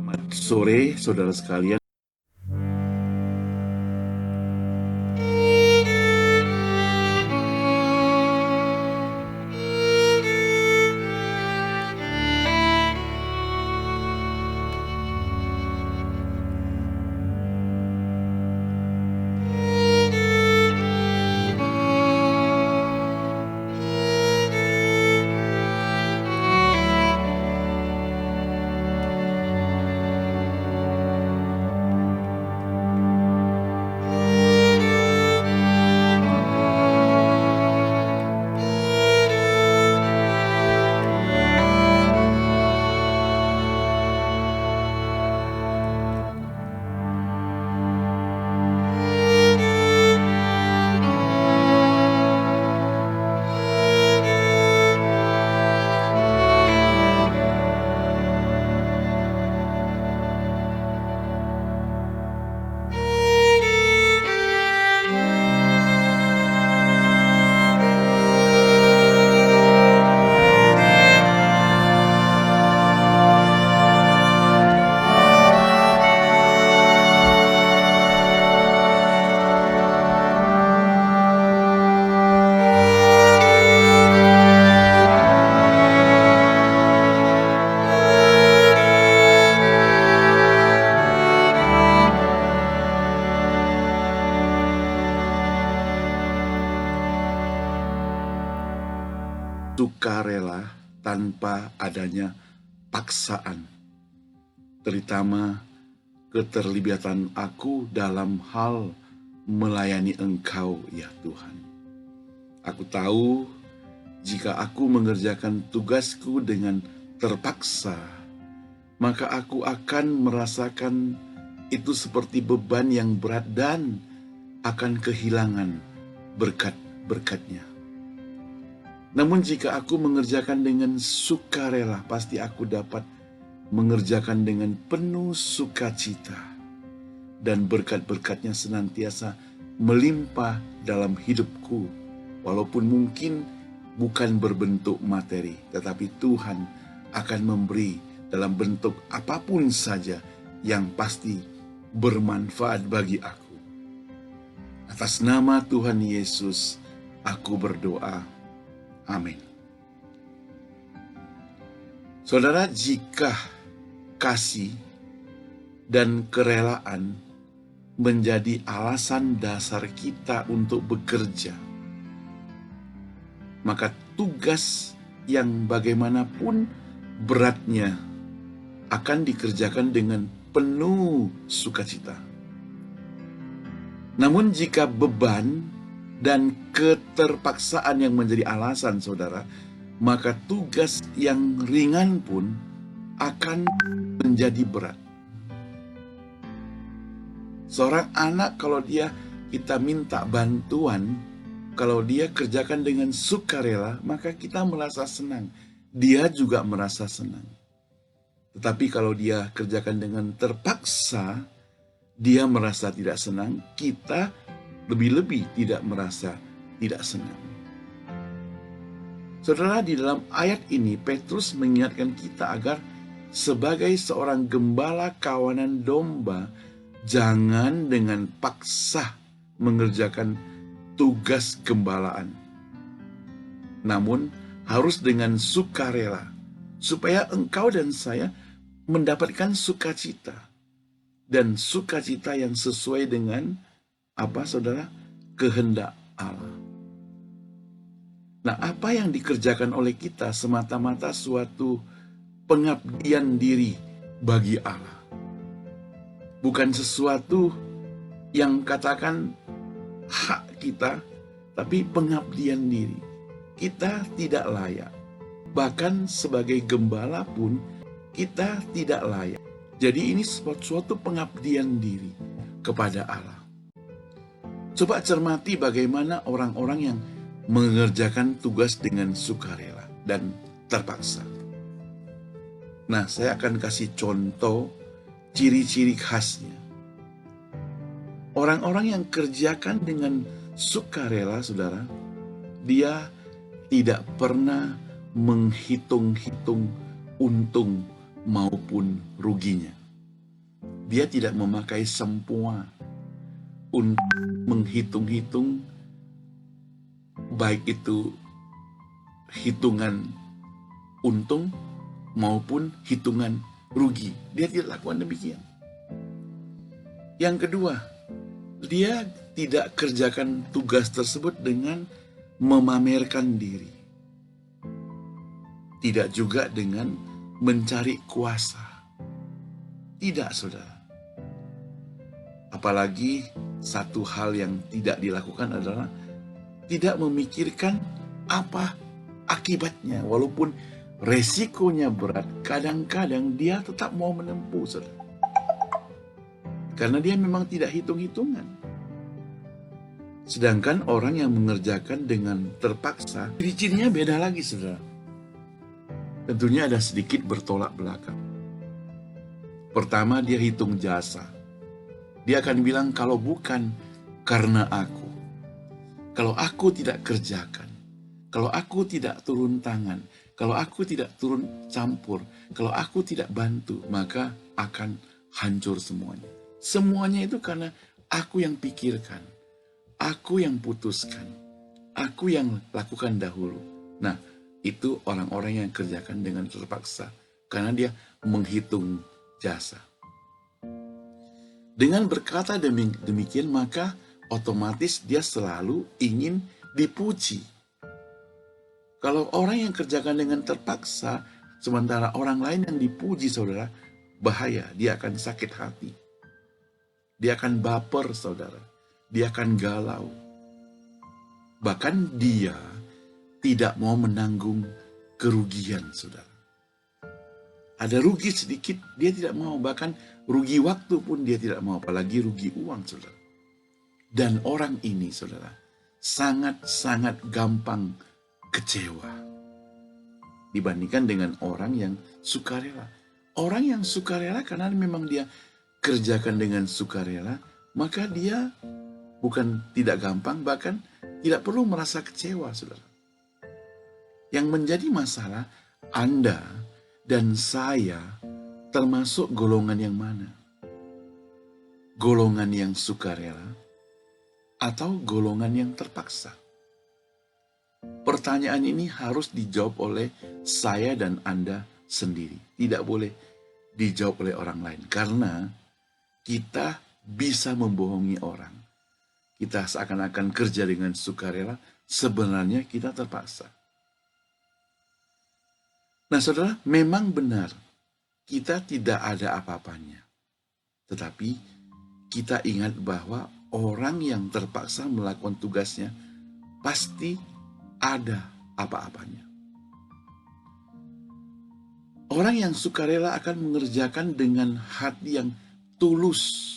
Selamat sore, saudara sekalian. Sukarela tanpa adanya paksaan, terutama keterlibatan aku dalam hal melayani Engkau, ya Tuhan. Aku tahu jika aku mengerjakan tugasku dengan terpaksa, maka aku akan merasakan itu seperti beban yang berat dan akan kehilangan berkat-berkatnya. Namun jika aku mengerjakan dengan sukarela, pasti aku dapat mengerjakan dengan penuh sukacita, dan berkat-berkatnya senantiasa melimpah dalam hidupku, walaupun mungkin bukan berbentuk materi, tetapi Tuhan akan memberi dalam bentuk apapun saja yang pasti bermanfaat bagi aku. Atas nama Tuhan Yesus, aku berdoa. Amin. Saudara, jika kasih dan kerelaan menjadi alasan dasar kita untuk bekerja, maka tugas yang bagaimanapun beratnya akan dikerjakan dengan penuh sukacita. Namun jika beban dan keterpaksaan yang menjadi alasan, saudara, maka tugas yang ringan pun akan menjadi berat. Seorang anak, kalau kita minta bantuan, kalau dia kerjakan dengan sukarela, maka kita merasa senang. Dia juga merasa senang. Tetapi kalau dia kerjakan dengan terpaksa, dia merasa tidak senang, kita lebih-lebih tidak merasa tidak senang. Saudara, di dalam ayat ini Petrus mengingatkan kita agar sebagai seorang gembala kawanan domba, jangan dengan paksa mengerjakan tugas gembalaan, namun harus dengan sukarela, supaya engkau dan saya mendapatkan sukacita, dan sukacita yang sesuai dengan apa, saudara? Kehendak Allah. Nah, apa yang dikerjakan oleh kita semata-mata suatu pengabdian diri bagi Allah. Bukan sesuatu yang katakan hak kita, tapi pengabdian diri. Kita tidak layak. Bahkan sebagai gembala pun kita tidak layak. Jadi ini suatu pengabdian diri kepada Allah. Coba cermati bagaimana orang-orang yang mengerjakan tugas dengan sukarela dan terpaksa. Nah, saya akan kasih contoh ciri-ciri khasnya. Orang-orang yang kerjakan dengan sukarela, saudara, dia tidak pernah menghitung-hitung untung maupun ruginya. dia tidak memakai semua untuk menghitung-hitung, baik itu hitungan untung maupun hitungan rugi. Dia tidak lakukan demikian. Yang kedua, dia tidak kerjakan tugas tersebut dengan memamerkan diri. Tidak juga dengan mencari kuasa. Tidak, saudara. Apalagi satu hal yang tidak dilakukan adalah tidak memikirkan apa akibatnya. Walaupun resikonya berat, kadang-kadang dia tetap mau menempuh, saudara. Karena dia memang tidak hitung-hitungan. Sedangkan orang yang mengerjakan dengan terpaksa, ciri-cirinya beda lagi, saudara. Tentunya ada sedikit bertolak belakang. Pertama, dia hitung jasa. Dia akan bilang, kalau bukan karena aku, kalau aku tidak kerjakan, kalau aku tidak turun tangan, kalau aku tidak turun campur, kalau aku tidak bantu, maka akan hancur semuanya. Semuanya itu karena aku yang pikirkan, aku yang putuskan, aku yang lakukan dahulu. Nah, itu orang-orang yang kerjakan dengan terpaksa, karena dia menghitung jasa. Dengan berkata demikian, maka otomatis dia selalu ingin dipuji. Kalau orang yang kerjakan dengan terpaksa, sementara orang lain yang dipuji, saudara, bahaya, dia akan sakit hati. Dia akan baper, saudara. Dia akan galau. Bahkan dia tidak mau menanggung kerugian, saudara. Ada rugi sedikit, dia tidak mau. Bahkan rugi waktu pun dia tidak mau, apalagi rugi uang, saudara. Dan orang ini, saudara, sangat-sangat gampang kecewa dibandingkan dengan orang yang sukarela. Orang yang sukarela karena memang dia kerjakan dengan sukarela, maka dia bukan tidak gampang, bahkan tidak perlu merasa kecewa, saudara. Yang menjadi masalah, Anda dan saya termasuk golongan yang mana? Golongan yang sukarela atau golongan yang terpaksa? Pertanyaan ini harus dijawab oleh saya dan Anda sendiri. Tidak boleh dijawab oleh orang lain. Karena kita bisa membohongi orang. Kita seakan-akan kerja dengan sukarela, sebenarnya kita terpaksa. Nah, saudara, memang benar kita tidak ada apa-apanya. Tetapi kita ingat bahwa orang yang terpaksa melakukan tugasnya pasti ada apa-apanya. Orang yang sukarela akan mengerjakan dengan hati yang tulus.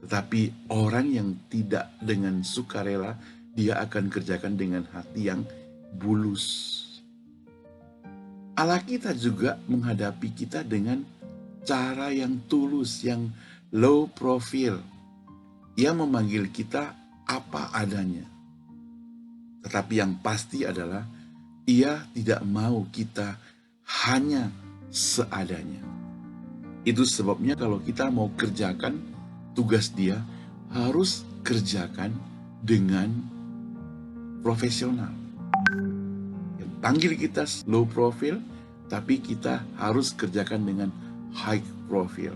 Tetapi orang yang tidak dengan sukarela, dia akan kerjakan dengan hati yang bulus. Allah kita juga menghadapi kita dengan cara yang tulus, yang low profile. Ia memanggil kita apa adanya. Tetapi yang pasti adalah ia tidak mau kita hanya seadanya. Itu sebabnya kalau kita mau kerjakan tugas dia, harus kerjakan dengan profesional. Yang panggil kita low profile, tapi kita harus kerjakan dengan high profile.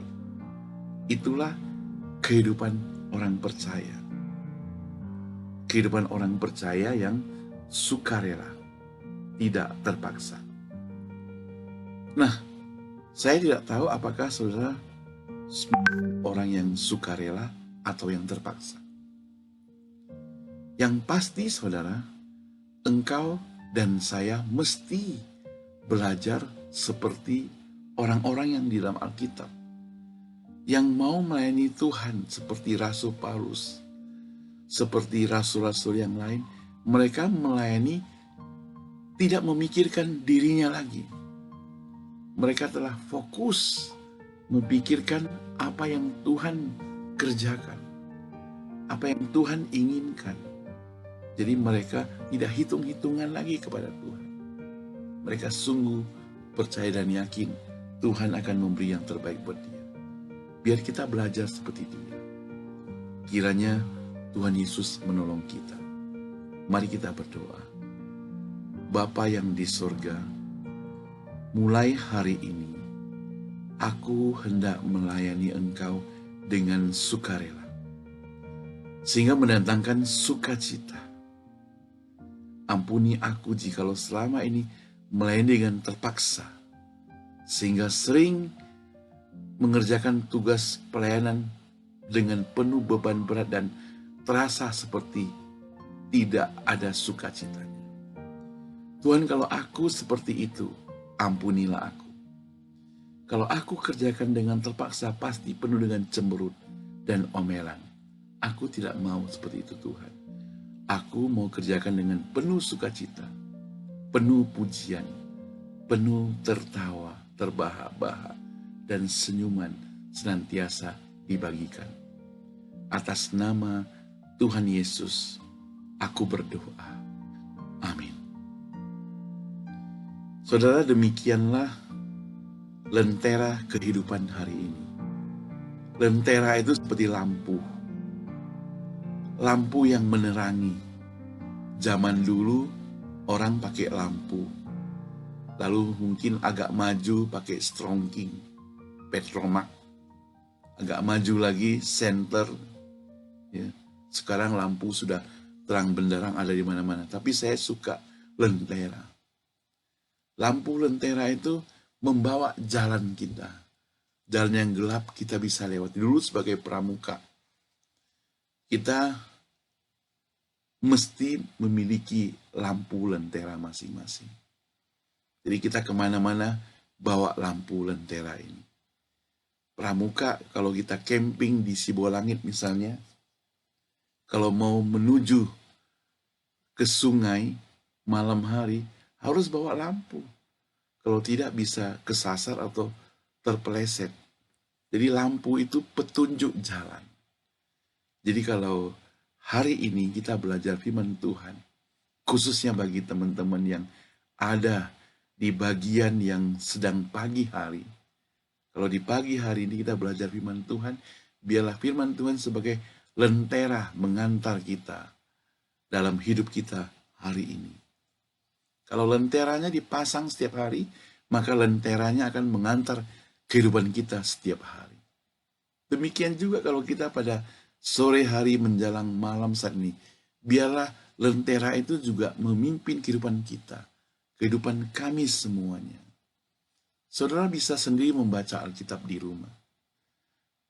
Itulah kehidupan orang percaya. Kehidupan orang percaya yang sukarela, tidak terpaksa. Nah, saya tidak tahu apakah saudara orang yang sukarela atau yang terpaksa. Yang pasti, saudara, engkau dan saya mesti belajar seperti orang-orang yang di dalam Alkitab, yang mau melayani Tuhan seperti Rasul Paulus, seperti rasul-rasul yang lain. Mereka melayani tidak memikirkan dirinya lagi. Mereka telah fokus memikirkan apa yang Tuhan kerjakan, apa yang Tuhan inginkan. Jadi mereka tidak hitung-hitungan lagi kepada Tuhan. Mereka sungguh percaya dan yakin Tuhan akan memberi yang terbaik buat dia. Biar kita belajar seperti dia. Kiranya Tuhan Yesus menolong kita. Mari kita berdoa. Bapa yang di surga, mulai hari ini, aku hendak melayani Engkau dengan sukarela, sehingga mendatangkan sukacita. Ampuni aku jikalau selama ini melayani dengan terpaksa, sehingga sering mengerjakan tugas pelayanan dengan penuh beban berat dan terasa seperti tidak ada sukacitanya. Tuhan, kalau aku seperti itu, ampunilah aku. Kalau aku kerjakan dengan terpaksa, pasti penuh dengan cemberut dan omelan. Aku tidak mau seperti itu, Tuhan. Aku mau kerjakan dengan penuh sukacita, penuh pujian, penuh tertawa, terbahak-bahak, dan senyuman senantiasa dibagikan. Atas nama Tuhan Yesus, aku berdoa. Amin. Saudara, demikianlah lentera kehidupan hari ini. Lentera itu seperti lampu. Lampu yang menerangi. Zaman dulu orang pakai lampu. Lalu mungkin agak maju pakai strongking, petromak. Agak maju lagi senter. Ya. Sekarang lampu sudah terang benderang ada di mana-mana. Tapi saya suka lentera. Lampu lentera itu membawa jalan kita. Jalan yang gelap kita bisa lewati. Dulu sebagai pramuka, kita mesti memiliki lampu lentera masing-masing. Jadi kita kemana-mana bawa lampu lentera ini. Pramuka kalau kita camping di Sibolangit misalnya, kalau mau menuju ke sungai malam hari, harus bawa lampu. Kalau tidak bisa kesasar atau terpeleset. Jadi lampu itu petunjuk jalan. Jadi kalau hari ini kita belajar firman Tuhan, khususnya bagi teman-teman yang ada di bagian yang sedang pagi hari. Kalau di pagi hari ini kita belajar firman Tuhan, biarlah firman Tuhan sebagai lentera mengantar kita dalam hidup kita hari ini. Kalau lenteranya dipasang setiap hari, maka lenteranya akan mengantar kehidupan kita setiap hari. Demikian juga kalau kita pada sore hari menjelang malam saat ini, biarlah lentera itu juga memimpin kehidupan kita, kehidupan kami semuanya. Saudara bisa sendiri membaca Alkitab di rumah.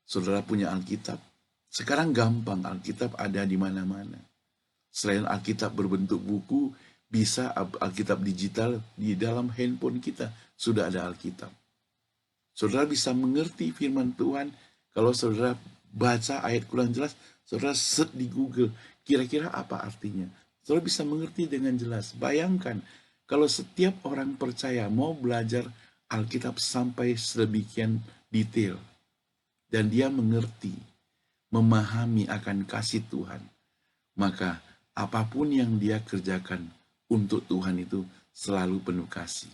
Saudara punya Alkitab, sekarang gampang, Alkitab ada di mana-mana. Selain Alkitab berbentuk buku, bisa Alkitab digital di dalam handphone kita, sudah ada Alkitab. Saudara bisa mengerti firman Tuhan, kalau saudara baca ayat kurang jelas, saudara search di Google, kira-kira apa artinya. Saudara bisa mengerti dengan jelas. Bayangkan, kalau setiap orang percaya mau belajar Alkitab sampai sedemikian detail, dan dia mengerti, memahami akan kasih Tuhan, maka apapun yang dia kerjakan untuk Tuhan itu selalu penuh kasih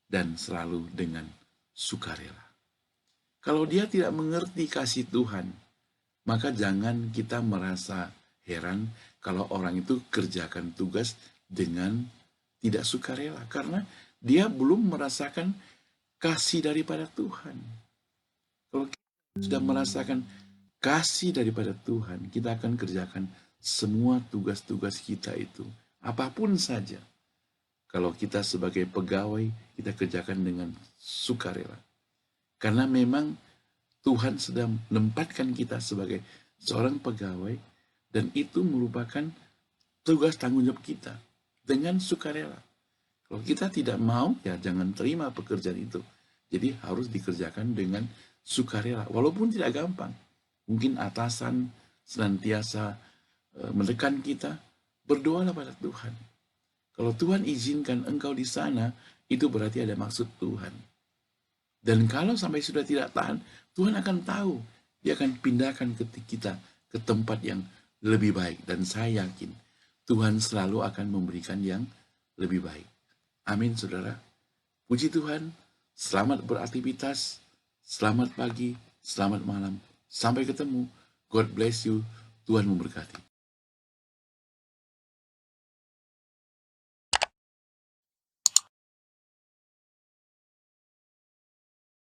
dan selalu dengan sukarela. Kalau dia tidak mengerti kasih Tuhan, maka jangan kita merasa heran kalau orang itu kerjakan tugas dengan tidak sukarela, karena dia belum merasakan kasih daripada Tuhan. Kalau kita sudah merasakan kasih daripada Tuhan, kita akan kerjakan semua tugas-tugas kita itu, apapun saja. Kalau kita sebagai pegawai, kita kerjakan dengan sukarela. Karena memang Tuhan sedang menempatkan kita sebagai seorang pegawai, dan itu merupakan tugas tanggung jawab kita dengan sukarela. Kalau kita tidak mau, ya jangan terima pekerjaan itu. Jadi harus dikerjakan dengan sukarela, walaupun tidak gampang. Mungkin atasan senantiasa menekan kita, berdoalah pada Tuhan. Kalau Tuhan izinkan engkau di sana, itu berarti ada maksud Tuhan. Dan kalau sampai sudah tidak tahan, Tuhan akan tahu. Dia akan pindahkan kita ke tempat yang lebih baik. Dan saya yakin Tuhan selalu akan memberikan yang lebih baik. Amin, saudara. Puji Tuhan, Selamat beraktivitas, selamat pagi, selamat malam. Sampai ketemu. God bless you. Tuhan memberkati.